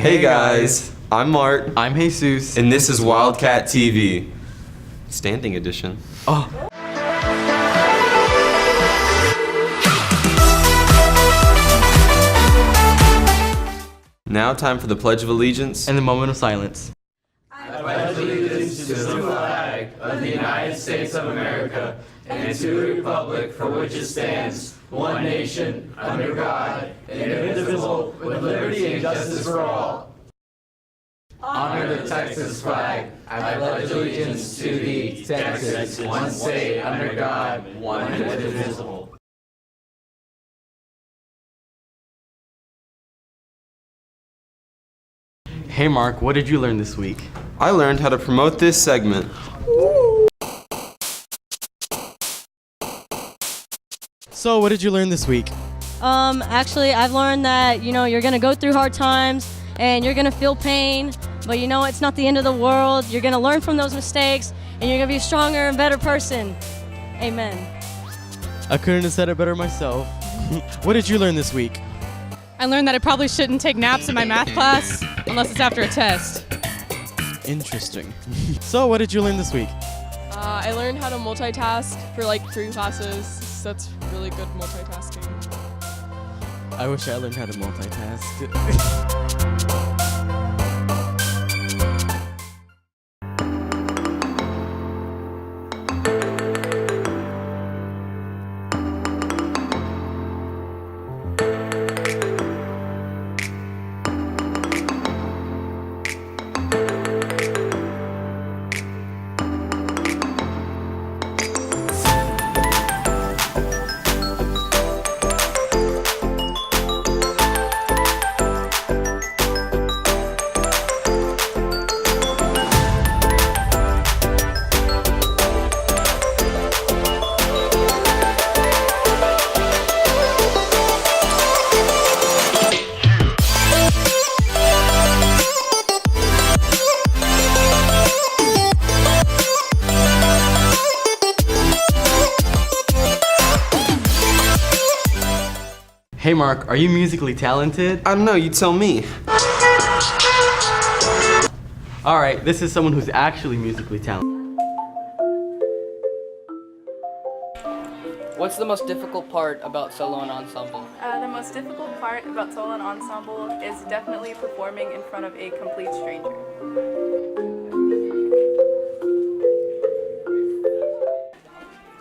Hey guys, I'm Mart, I'm Jesus. and this is Wildcat TV, standing edition. Oh. Now time for the Pledge of Allegiance. And the moment of silence. I pledge allegiance to the flag of the United States of America and to the republic for which it stands, one nation, under God, indivisible, with liberty and justice for all. Honor the Texas flag. I pledge allegiance to thee, Texas, one state, under God, one indivisible. Hey Mark, what did you learn this week? I learned how to promote this segment. So, what did you learn this week? Actually, I've learned that, you're gonna go through hard times and you're gonna feel pain, but it's not the end of the world. You're gonna learn from those mistakes and you're gonna be a stronger and better person. Amen. I couldn't have said it better myself. What did you learn this week? I learned that I probably shouldn't take naps in my math class unless it's after a test. Interesting. So, what did you learn this week? I learned how to multitask for like 3 classes. That's really good multitasking. I wish I learned how to multitask. Hey Mark, are you musically talented? I don't know, you tell me. Alright, this is someone who's actually musically talented. What's the most difficult part about solo and ensemble? The most difficult part about solo and ensemble is definitely performing in front of a complete stranger.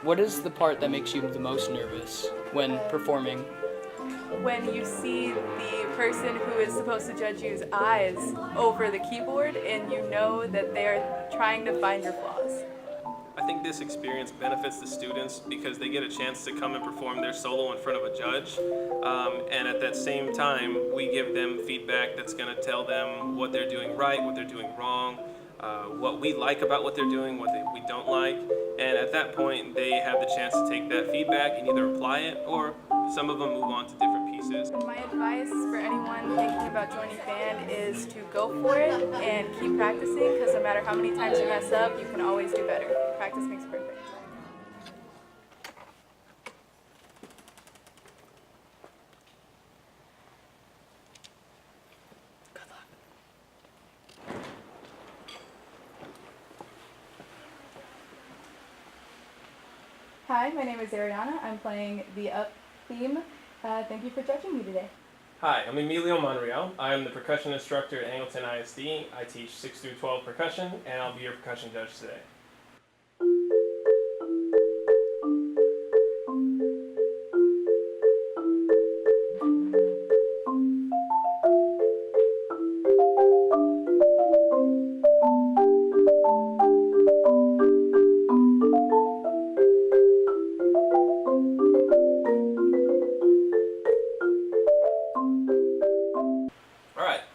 What is the part that makes you the most nervous when performing? When you see the person who is supposed to judge you's eyes over the keyboard and you know that they're trying to find your flaws. I think this experience benefits the students because they get a chance to come and perform their solo in front of a judge. And at that same time, we give them feedback that's going to tell them what they're doing right, what they're doing wrong, what we like about what they're doing, what we don't like. And at that point, they have the chance to take that feedback and either apply it or some of them move on to different pieces. My advice for anyone thinking about joining band is to go for it and keep practicing, because no matter how many times you mess up, you can always do better. Practice makes perfect. Good luck. Hi, my name is Ariana. I'm playing the Up theme. Thank you for judging me today. Hi, I'm Emilio Monreal. I'm the percussion instructor at Angleton ISD. I teach 6 through 12 percussion, and I'll be your percussion judge today.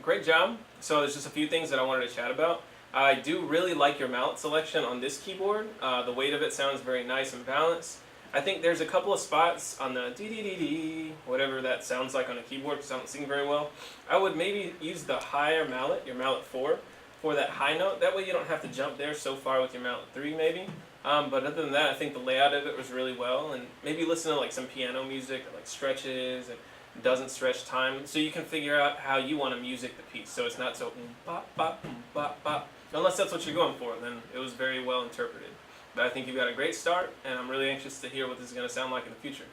Great job. So there's just a few things that I wanted to chat about. I do really like your mallet selection on this keyboard. The weight of it sounds very nice and balanced. I think there's a couple of spots on the dee-dee-dee-dee, whatever that sounds like on a keyboard because I don't sing very well. I would maybe use the higher mallet, your mallet 4, for that high note. That way you don't have to jump there so far with your mallet 3 maybe. But other than that, I think the layout of it was really well, and maybe listen to like some piano music, or like stretches, and doesn't stretch time, so you can figure out how you want to music the piece. So it's not so bop, bop, bop, bop. Unless that's what you're going for, then it was very well interpreted. But I think you've got a great start, and I'm really anxious to hear what this is going to sound like in the future.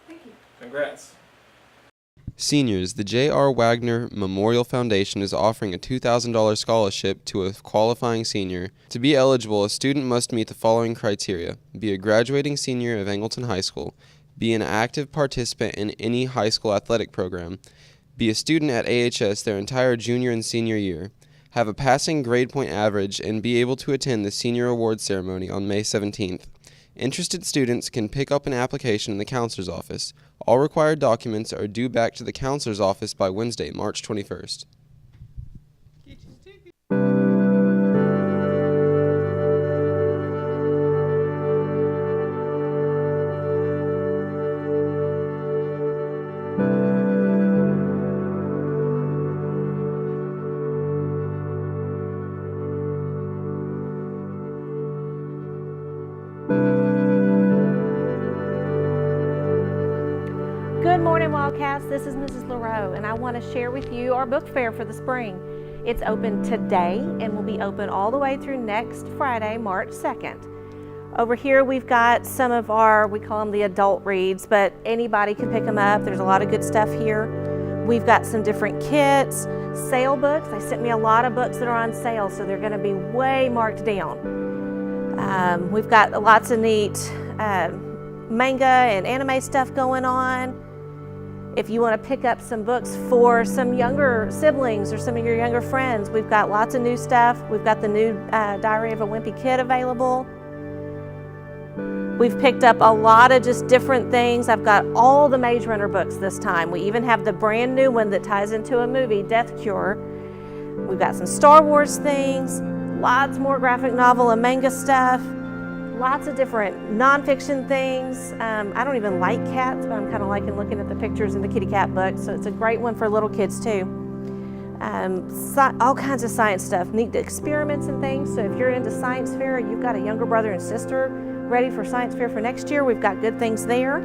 Thank you. Congrats. Seniors, the J.R. Wagner Memorial Foundation is offering a $2,000 scholarship to a qualifying senior. To be eligible, a student must meet the following criteria: be a graduating senior of Angleton High School, be an active participant in any high school athletic program, be a student at AHS their entire junior and senior year, have a passing grade point average, and be able to attend the Senior Awards Ceremony on May 17th. Interested students can pick up an application in the counselor's office. All required documents are due back to the counselor's office by Wednesday, March 21st. Good morning, Wildcats. This is Mrs. LaRoe, and I want to share with you our book fair for the spring. It's open today and will be open all the way through next Friday, March 2nd. Over here we've got some of our, we call them the adult reads, but anybody can pick them up. There's a lot of good stuff here. We've got some different kits, sale books. They sent me a lot of books that are on sale, so they're going to be way marked down. We've got lots of neat manga and anime stuff going on. If you want to pick up some books for some younger siblings or some of your younger friends, we've got lots of new stuff. We've got the new Diary of a Wimpy Kid available. We've picked up a lot of just different things. I've got all the Maze Runner books this time. We even have the brand new one that ties into a movie, Death Cure. We've got some Star Wars things, lots more graphic novel and manga stuff. Lots of different nonfiction things. I don't even like cats, but I'm kind of liking looking at the pictures in the kitty cat book, so it's a great one for little kids too. All kinds of science stuff, neat experiments and things. So if you're into science fair, you've got a younger brother and sister ready for science fair for next year, we've got good things there.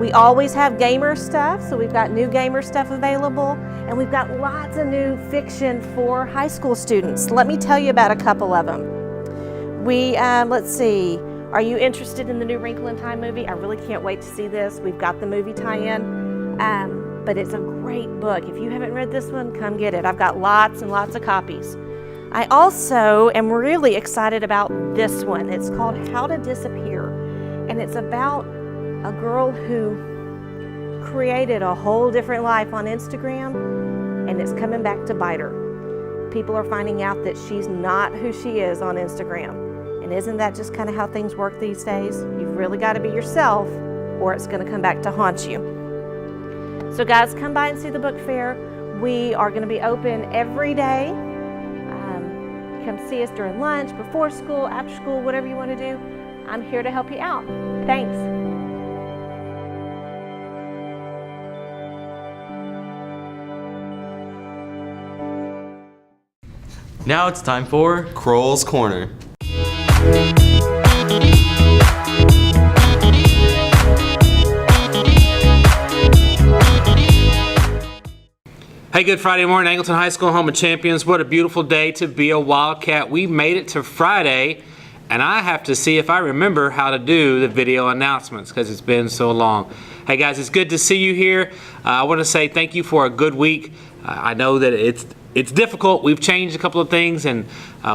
We always have gamer stuff, so we've got new gamer stuff available, and we've got lots of new fiction for high school students. Let me tell you about a couple of them. Let's see, are you interested in the new Angleton High movie? I really can't wait to see this. We've got the movie tie-in, but it's a great book. If you haven't read this one, come get it. I've got lots and lots of copies. I also am really excited about this one. It's called How to Disappear, and it's about a girl who created a whole different life on Instagram, and it's coming back to bite her. People are finding out that she's not who she is on Instagram. And isn't that just kind of how things work these days? You've really got to be yourself, or it's going to come back to haunt you. So guys, come by and see the book fair. We are going to be open every day. Come see us during lunch, before school, after school, whatever you want to do. I'm here to help you out. Thanks. Now it's time for Kroll's Corner. Hey, good Friday morning, Angleton High School, home of champions. What a beautiful day to be a Wildcat. We made it to Friday, and I have to see if I remember how to do the video announcements because it's been so long. Hey guys, it's good to see you here. I want to say thank you for a good week. I know that it's difficult. We've changed a couple of things, and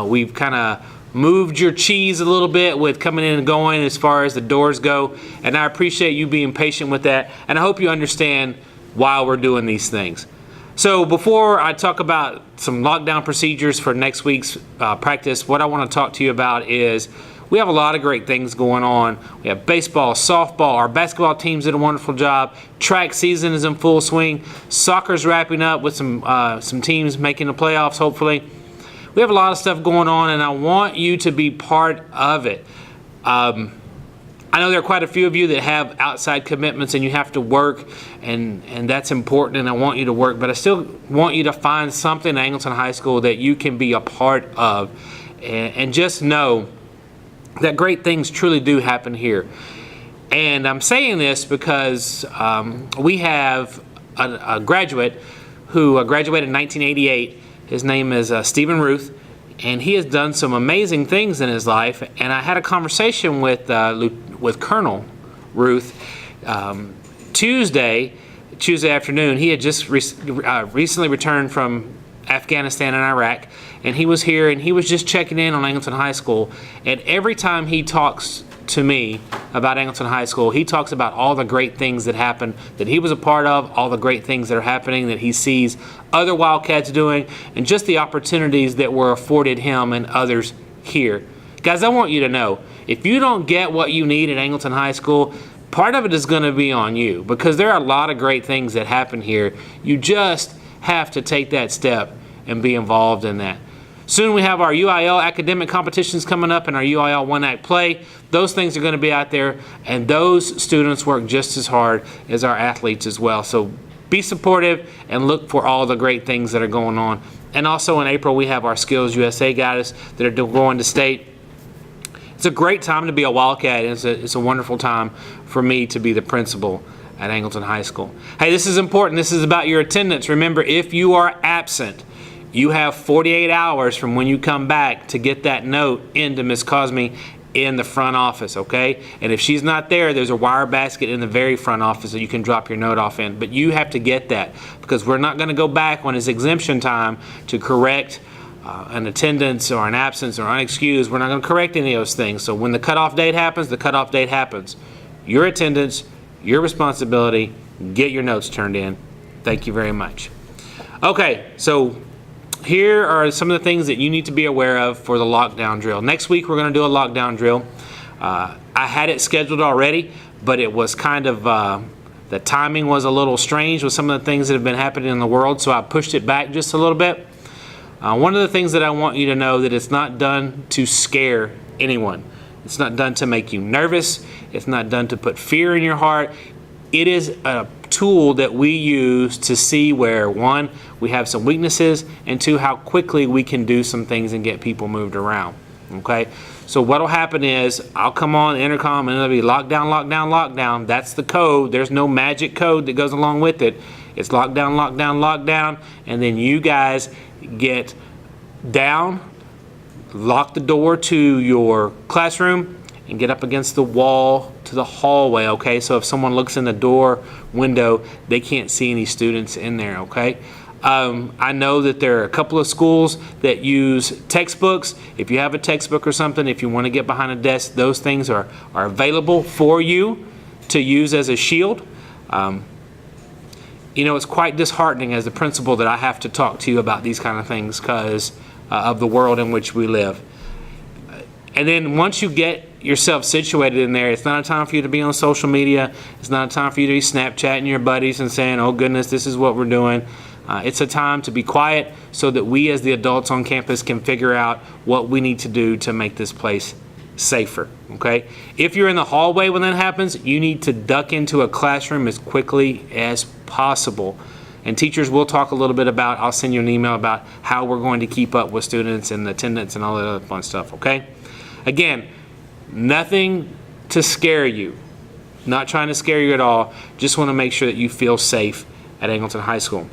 we've kind of moved your cheese a little bit with coming in and going as far as the doors go, and I appreciate you being patient with that, and I hope you understand why we're doing these things. So before I talk about some lockdown procedures for next week's practice, what I want to talk to you about is we have a lot of great things going on. We have baseball, softball, our basketball teams did a wonderful job. Track season is in full swing. Soccer's wrapping up with some teams making the playoffs, hopefully. We have a lot of stuff going on, and I want you to be part of it. I know there are quite a few of you that have outside commitments and you have to work, and that's important, and I want you to work, but I still want you to find something at Angleton High School that you can be a part of, and just know that great things truly do happen here. And I'm saying this because we have a graduate who graduated in 1988. His name is Stephen Ruth, and he has done some amazing things in his life. And I had a conversation with Colonel Ruth Tuesday afternoon. He had just recently returned from Afghanistan and Iraq, and he was here and he was just checking in on Angleton High School. And every time he talks to me about Angleton High School, he talks about all the great things that happened that he was a part of, all the great things that are happening that he sees other Wildcats doing, and just the opportunities that were afforded him and others here. Guys, I want you to know, if you don't get what you need at Angleton High School, part of it is going to be on you, because there are a lot of great things that happen here. You just have to take that step and be involved in that. Soon we have our UIL academic competitions coming up and our UIL one-act play. Those things are going to be out there, and those students work just as hard as our athletes as well. So be supportive and look for all the great things that are going on. And also in April, we have our Skills USA guys that are going to state. It's a great time to be a Wildcat. It's a wonderful time for me to be the principal at Angleton High School. Hey, this is important. This is about your attendance. Remember, if you are absent, you have 48 hours from when you come back to get that note into Ms. Cosme in the front office, okay? And if she's not there, there's a wire basket in the very front office that you can drop your note off in. But you have to get that, because we're not going to go back when it's exemption time to correct an attendance or an absence or unexcused. We're not going to correct any of those things. So when the cutoff date happens, the cutoff date happens. Your attendance, your responsibility, get your notes turned in. Thank you very much. Okay, so here are some of the things that you need to be aware of for the lockdown drill. Next week, we're going to do a lockdown drill. I had it scheduled already, but it was kind of, the timing was a little strange with some of the things that have been happening in the world, so I pushed it back just a little bit. One of the things that I want you to know that it's not done to scare anyone. It's not done to make you nervous. It's not done to put fear in your heart. It is a tool that we use to see where, one, we have some weaknesses, and two, how quickly we can do some things and get people moved around, okay? So what'll happen is, I'll come on the intercom and it'll be lockdown, lockdown, lockdown. That's the code. There's no magic code that goes along with it. It's lockdown, lockdown, lockdown, and then you guys get down, lock the door to your classroom, and get up against the wall to the hallway, okay? So if someone looks in the door window, they can't see any students in there, okay? I know that there are a couple of schools that use textbooks. If you have a textbook or something, if you want to get behind a desk, those things are available for you to use as a shield. You know, it's quite disheartening as the principal that I have to talk to you about these kind of things because of the world in which we live. And then once you get yourself situated in there, it's not a time for you to be on social media. It's not a time for you to be Snapchatting your buddies and saying, oh goodness, this is what we're doing. It's a time to be quiet so that we as the adults on campus can figure out what we need to do to make this place safer, okay? If you're in the hallway when that happens, you need to duck into a classroom as quickly as possible. And teachers will talk a little bit about, I'll send you an email about how we're going to keep up with students and attendance and all that other fun stuff, okay? Again, nothing to scare you. Not trying to scare you at all. Just want to make sure that you feel safe at Angleton High School.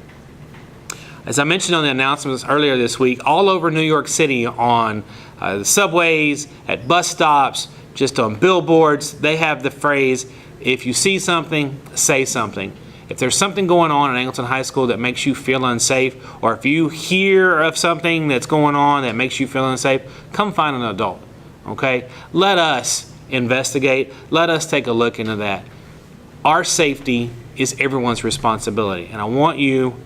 As I mentioned on the announcements earlier this week, all over New York City on the subways, at bus stops, just on billboards, they have the phrase, if you see something, say something. If there's something going on at Angleton High School that makes you feel unsafe, or if you hear of something that's going on that makes you feel unsafe, come find an adult, okay? Let us investigate. Let us take a look into that. Our safety is everyone's responsibility, and I want you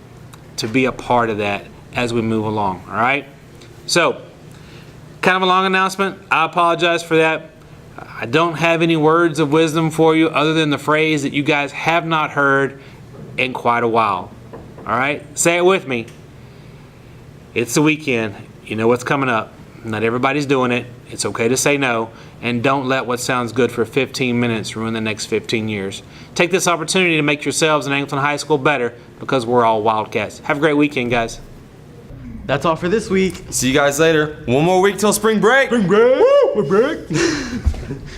to be a part of that as we move along, all right? So, kind of a long announcement. I apologize for that. I don't have any words of wisdom for you other than the phrase that you guys have not heard in quite a while, all right? Say it with me. It's the weekend. You know what's coming up. Not everybody's doing it. It's okay to say no, and don't let what sounds good for 15 minutes ruin the next 15 years. Take this opportunity to make yourselves in Angleton High School better, because we're all Wildcats. Have a great weekend, guys. That's all for this week. See you guys later. One more week till spring break. Spring break. Woo, break.